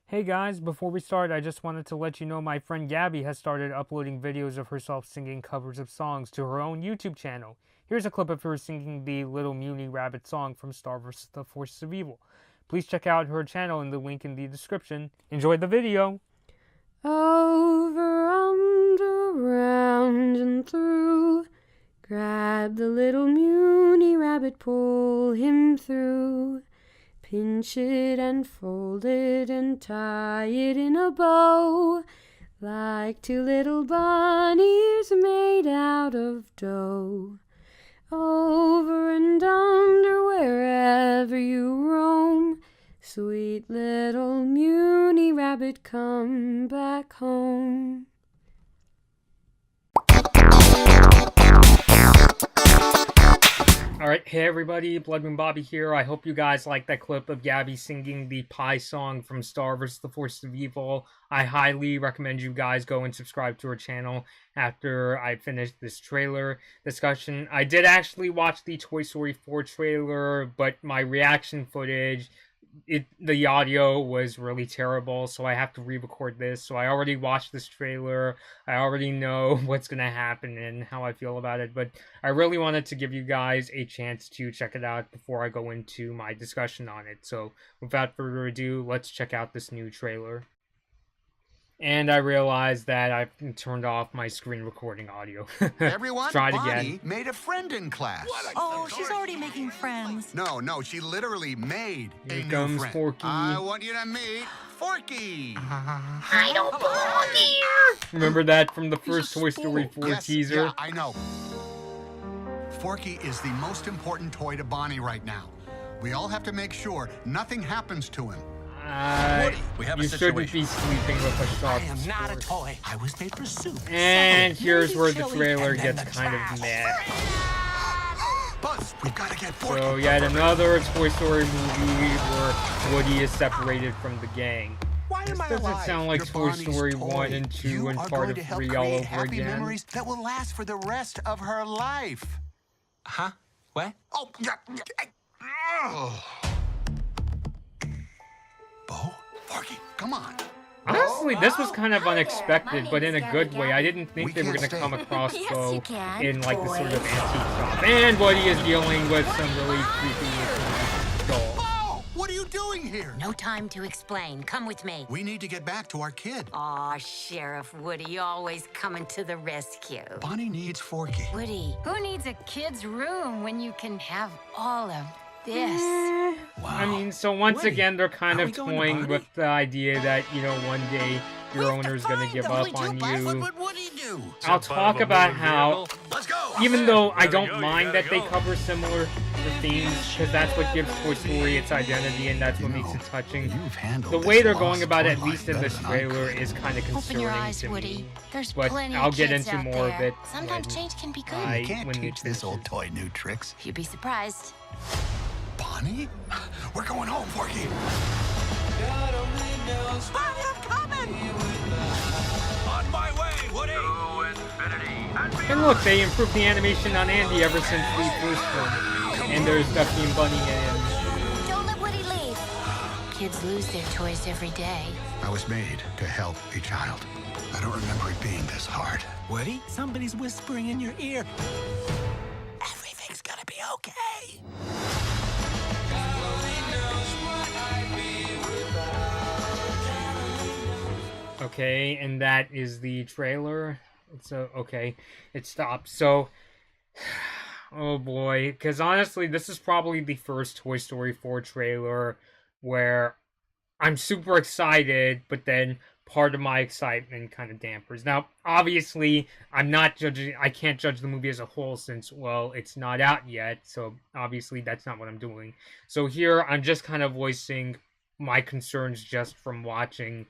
Hey guys, before we start, I just wanted to let you know my friend Gabby has started uploading videos of herself singing covers of songs to her own YouTube channel. Here's a clip of her singing the Little Muni Rabbit song from Star vs. the Forces of Evil. Please check out her channel in the link in the description. Enjoy the video! Over, under, round, and through. Grab the little Muni Rabbit, pull him through. Pinch it and fold it and tie it in a bow, like two little bunny ears made out of dough. Over and under, wherever you roam, sweet little Muni Rabbit, come back home. Alright, hey everybody, Bloodmoon Bobby here. I hope you guys liked that clip of Gabby singing the Pie song from Star vs. the Forces of Evil. I highly recommend you guys go and subscribe to her channel after I finish this trailer discussion. I did actually watch the Toy Story 4 trailer, but my reaction footage, the audio was really terrible, so I have to re-record this. So I already watched this trailer. I already know what's going to happen and how I feel about it, but I really wanted to give you guys a chance to check it out before I go into my discussion on it. So without further ado, let's check out this new trailer. And I realized that I've turned off my screen recording audio. Everyone, try it Bonnie again. made a friend in class. Oh, she's already making friends. No, she literally made Here a new comes friend. Forky. I want you to meet Forky. I don't belong here. Remember that from the first Toy Story 4 Yes, teaser? Yeah, I know. Forky is the most important toy to Bonnie right now. We all have to make sure nothing happens to him. We have a You shouldn't situation. be sleeping with a sharp I am not a sword. toy. I was made for soup. And here's where the Chili, trailer and then gets the kind of trash. meh. Buzz, we've got to get Forky. So yet another Toy Story movie where Woody is separated from the gang. Why This am I doesn't alive? sound like You're Toy Bonnie's Story toy. 1 and 2 You and are part going of to help 3 all create over happy again. memories that will last for the rest of her life. Huh? What? Oh, yeah. Oh. Bo, Forky, come on. Honestly, this was kind of unexpected, but in a good way. I didn't think We they were can't going to stay. come across Yes, Bo you can. in like the sort of antique shop. And Woody is dealing with some really creepy looking dolls. Bo, what are you doing here? No time to explain. Come with me. We need to get back to our kid. Aw, Sheriff Woody, always coming to the rescue. Bonnie needs Forky. Woody, who needs a kid's room when you can have all of this? I mean, so once Woody, again, they're kind are of we going to toying party? with the idea that, you know, one day your owner's going to give up on you. What would he do? I'll talk about how, Let's go. even though I don't mind that they cover similar themes, because that's what gives Toy Story its identity and that's what makes it touching. You've handled The way this they're going lost about it, at toy least in line this better than I trailer, could. is kind of Open your concerning eyes, to Woody. me. There's But plenty I'll of get kids into out more there. of it Sometimes when change can be good. I- You can't when teach it this old finishes. toy new tricks. You'd be surprised. Bonnie? We're going home, Forky. Bonnie, I'm coming. On my way, Woody! And look, they improved the animation on Andy ever since the first one. And there's Ducky and Bunny and Don't let Woody leave. Kids lose their toys every day. I was made to help a child. I don't remember it being this hard. Woody, somebody's whispering in your ear. Everything's gonna be okay. Okay, and that is the trailer. It's okay. It stopped. So, oh boy, because honestly, this is probably the first Toy Story 4 trailer where I'm super excited, but then part of my excitement kind of dampers. Now, obviously, I'm not judging. I can't judge the movie as a whole since, well, it's not out yet. So obviously, that's not what I'm doing. So here, I'm just kind of voicing my concerns just from watching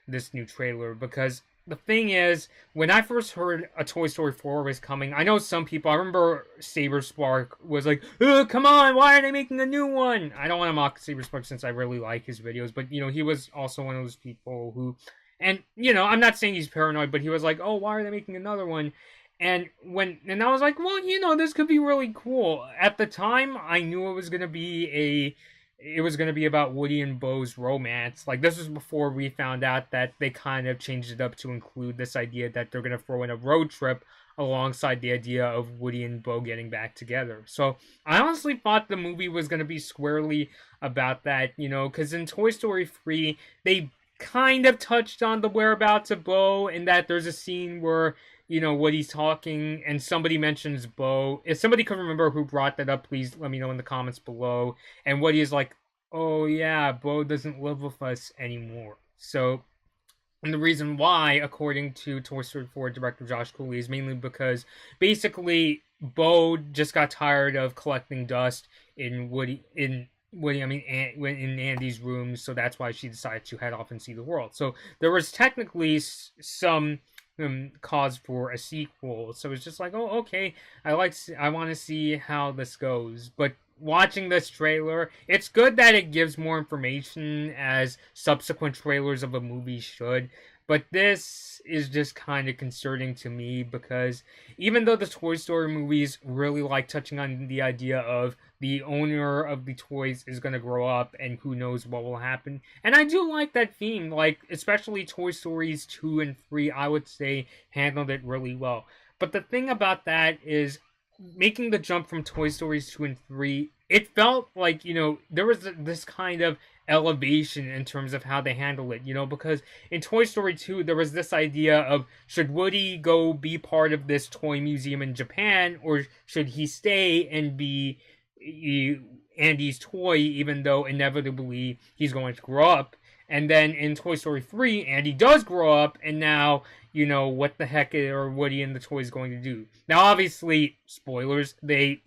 this new trailer, because the thing is, when I first heard a Toy Story 4 was coming, I know some people, I remember Saber Spark was like, come on, why are they making a new one? I don't want to mock Saber Spark since I really like his videos, but, you know, he was also one of those people who, and, you know, I'm not saying he's paranoid, but he was like, oh, why are they making another one? And I was like, well, you know, this could be really cool. At the time, I knew it was going to be it was going to be about Woody and Bo's romance. Like, this was before we found out that they kind of changed it up to include this idea that they're going to throw in a road trip alongside the idea of Woody and Bo getting back together. So I honestly thought the movie was going to be squarely about that, you know, because in Toy Story 3, they kind of touched on the whereabouts of Bo, in that there's a scene where, you know, Woody's talking and somebody mentions Bo. If somebody can remember who brought that up, please let me know in the comments below. And Woody is like, oh yeah, Bo doesn't live with us anymore. So, and the reason why, according to Toy Story 4 director Josh Cooley, is mainly because basically Bo just got tired of collecting dust in in Andy's room, so that's why she decided to head off and see the world. So there was technically some cause for a sequel. So it's just like, oh, okay, I want to see how this goes. But watching this trailer, it's good that it gives more information, as subsequent trailers of a movie should. But this is just kind of concerning to me, because even though the Toy Story movies really like touching on the idea of the owner of the toys is going to grow up and who knows what will happen, and I do like that theme, like especially Toy Stories 2 and 3, I would say handled it really well. But the thing about that is, making the jump from Toy Stories 2 and 3, it felt like, you know, there was this kind of elevation in terms of how they handle it, you know, because in Toy Story 2, there was this idea of, should Woody go be part of this toy museum in Japan, or should he stay and be Andy's toy, even though inevitably he's going to grow up? And then in Toy Story 3, Andy does grow up, and now, you know, what the heck are Woody and the toys going to do? Now, obviously, spoilers, they,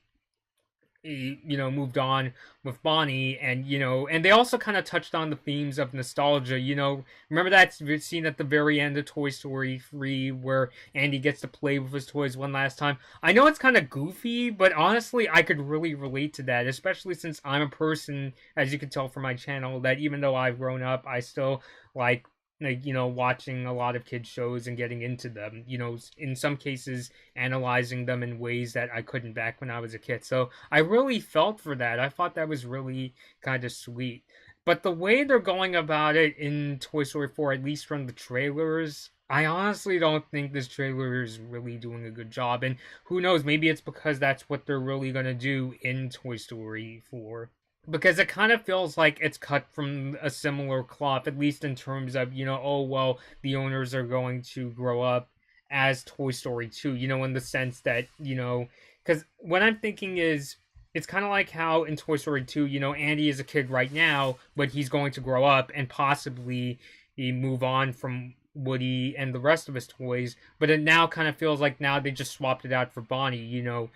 you know, moved on with Bonnie, and, you know, and they also kind of touched on the themes of nostalgia, you know. Remember that scene at the very end of Toy Story 3 where Andy gets to play with his toys one last time? I know it's kind of goofy, but honestly, I could really relate to that, especially since I'm a person, as you can tell from my channel, that even though I've grown up, I still like, you know, watching a lot of kids shows and getting into them, you know, in some cases analyzing them in ways that I couldn't back when I was a kid. So I really felt for that. I thought that was really kind of sweet. But the way they're going about it in Toy Story 4, at least from the trailers, I honestly don't think this trailer is really doing a good job. And who knows, maybe it's because that's what they're really going to do in Toy Story 4. Because it kind of feels like it's cut from a similar cloth, at least in terms of, you know, oh, well, the owners are going to grow up as Toy Story 2, you know, in the sense that, you know, because what I'm thinking is, it's kind of like how in Toy Story 2, you know, Andy is a kid right now, but he's going to grow up and possibly move on from Woody and the rest of his toys, but it now kind of feels like now they just swapped it out for Bonnie, you know.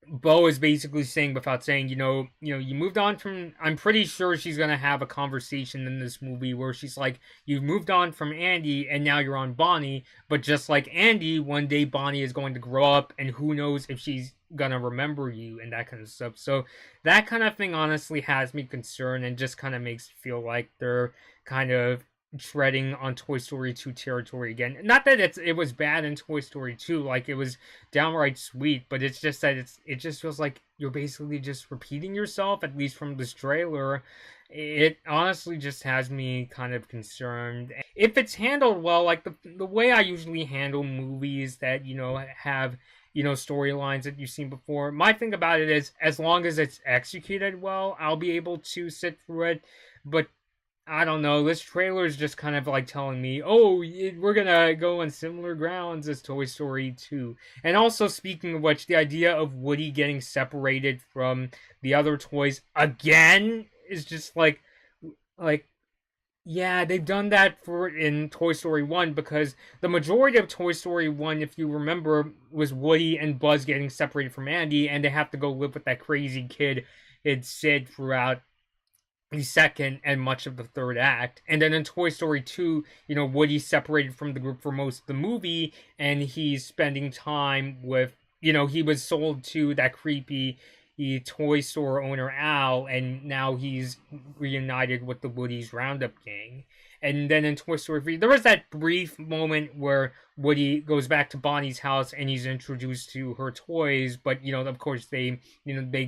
Bo is basically saying, without saying, you moved on from, I'm pretty sure she's going to have a conversation in this movie where she's like, you've moved on from Andy and now you're on Bonnie, but just like Andy, one day Bonnie is going to grow up and who knows if she's going to remember you and that kind of stuff. So that kind of thing honestly has me concerned and just kind of makes it feel like they're kind of treading on Toy Story 2 territory again. Not that it was bad in Toy Story 2, like it was downright sweet, but it's just that it just feels like you're basically just repeating yourself, at least from this trailer. It honestly just has me kind of concerned. If it's handled well, like the way I usually handle movies that, you know, have, you know, storylines that you've seen before, my thing about it is, as long as it's executed well, I'll be able to sit through it. But I don't know, this trailer is just kind of like telling me, oh, we're gonna go on similar grounds as Toy Story 2. And also, speaking of which, the idea of Woody getting separated from the other toys again is just like, yeah, they've done that in Toy Story 1, because the majority of Toy Story 1, if you remember, was Woody and Buzz getting separated from Andy, and they have to go live with that crazy kid, Sid, throughout the second and much of the third act. And then in Toy Story 2, you know, Woody's separated from the group for most of the movie, and he's spending time with, you know, he was sold to that creepy the toy store owner Al, and now he's reunited with the Woody's Roundup gang. And then in Toy Story 3, there was that brief moment where Woody goes back to Bonnie's house and he's introduced to her toys, but of course they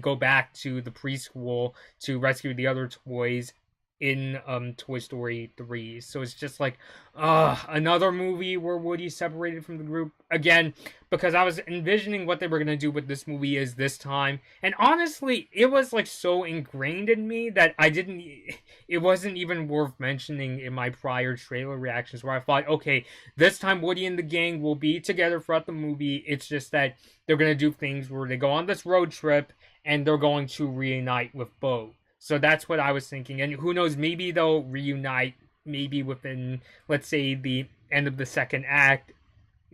go back to the preschool to rescue the other toys in Toy Story 3. So it's just like another movie where Woody's separated from the group again, because I was envisioning what they were going to do with this movie is this time, and honestly it was like so ingrained in me that it wasn't even worth mentioning in my prior trailer reactions, where I thought, okay, this time Woody and the gang will be together throughout the movie. It's just that they're going to do things where they go on this road trip and they're going to reunite with Bo. So that's what I was thinking. And who knows, maybe they'll reunite maybe within, let's say, the end of the second act,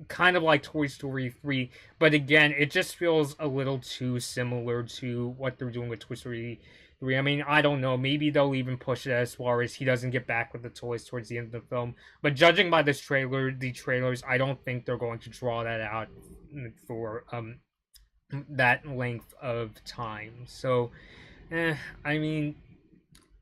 kind of like Toy Story 3. But again, it just feels a little too similar to what they're doing with Toy Story 3. I mean, I don't know. Maybe they'll even push it as far as he doesn't get back with the toys towards the end of the film. But judging by this trailer, the trailers, I don't think they're going to draw that out for that length of time. So I mean,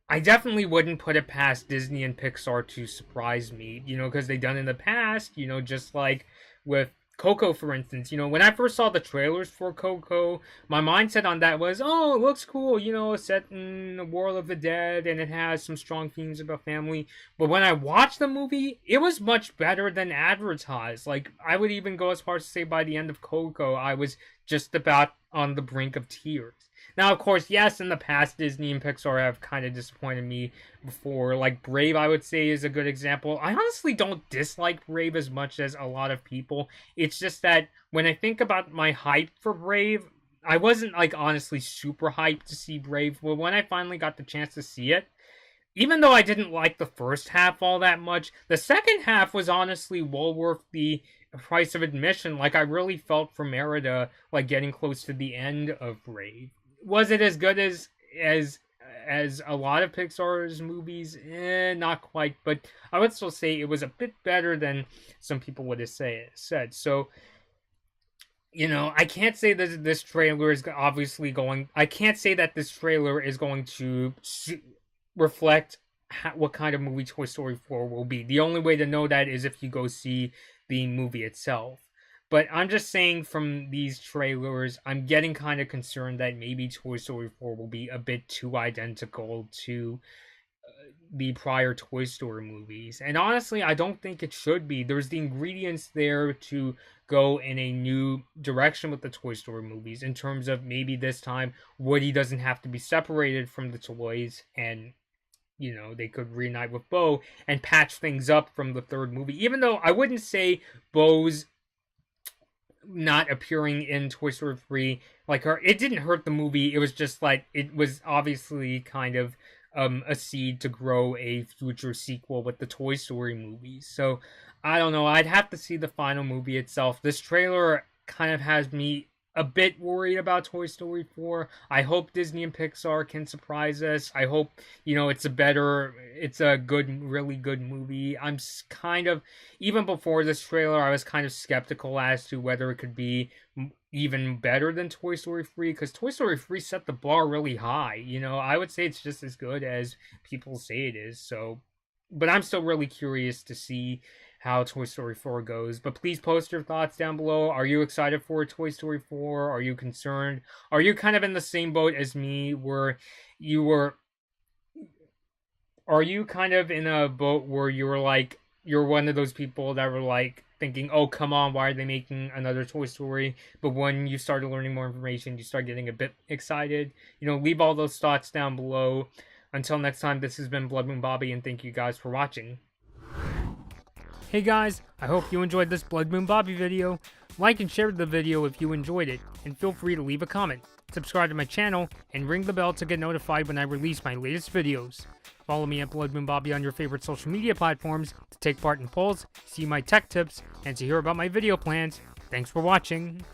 I definitely wouldn't put it past Disney and Pixar to surprise me, because they've done in the past, just like with Coco, for instance. When I first saw the trailers for Coco, my mindset on that was, oh, it looks cool, set in the world of the dead, and it has some strong themes about family. But when I watched the movie, it was much better than advertised. Like, I would even go as far as to say by the end of Coco, I was just about on the brink of tears. Now, of course, yes, in the past, Disney and Pixar have kind of disappointed me before. Like, Brave, I would say, is a good example. I honestly don't dislike Brave as much as a lot of people. It's just that when I think about my hype for Brave, I wasn't, like, honestly super hyped to see Brave. But when I finally got the chance to see it, even though I didn't like the first half all that much, the second half was honestly well worth the price of admission. Like, I really felt for Merida, like, getting close to the end of Brave. Was it as good as a lot of Pixar's movies? Not quite, but I would still say it was a bit better than some people would have said. So, I can't say that this trailer is obviously going. I can't say that this trailer is going to reflect what kind of movie Toy Story 4 will be. The only way to know that is if you go see the movie itself. But I'm just saying, from these trailers, I'm getting kind of concerned that maybe Toy Story 4 will be a bit too identical to the prior Toy Story movies. And honestly, I don't think it should be. There's the ingredients there to go in a new direction with the Toy Story movies, in terms of maybe this time Woody doesn't have to be separated from the toys, and they could reunite with Bo and patch things up from the third movie. Even though I wouldn't say Bo's not appearing in Toy Story 3, like, it didn't hurt the movie. It was just like, it was obviously kind of a seed to grow a future sequel with the Toy Story movies. So I don't know, I'd have to see the final movie itself. This trailer kind of has me a bit worried about Toy Story 4. I hope Disney and Pixar can surprise us. I hope, it's a really good movie. I'm kind of, even before this trailer, I was kind of skeptical as to whether it could be even better than Toy Story 3, because Toy Story 3 set the bar really high. I would say it's just as good as people say it is. So, but I'm still really curious to see how Toy Story 4 goes. But please post your thoughts down below. Are you excited for Toy Story 4? Are you concerned? Are you kind of in the same boat as me, where are you kind of in a boat where you're one of those people that were like thinking, oh, come on, why are they making another Toy Story? But when you started learning more information, you start getting a bit excited. Leave all those thoughts down below. Until next time, this has been Blood Moon Bobby, and thank you guys for watching. Hey guys, I hope you enjoyed this Blood Moon Bobby video. Like and share the video if you enjoyed it, and feel free to leave a comment. Subscribe to my channel, and ring the bell to get notified when I release my latest videos. Follow me at Blood Moon Bobby on your favorite social media platforms to take part in polls, see my tech tips, and to hear about my video plans. Thanks for watching.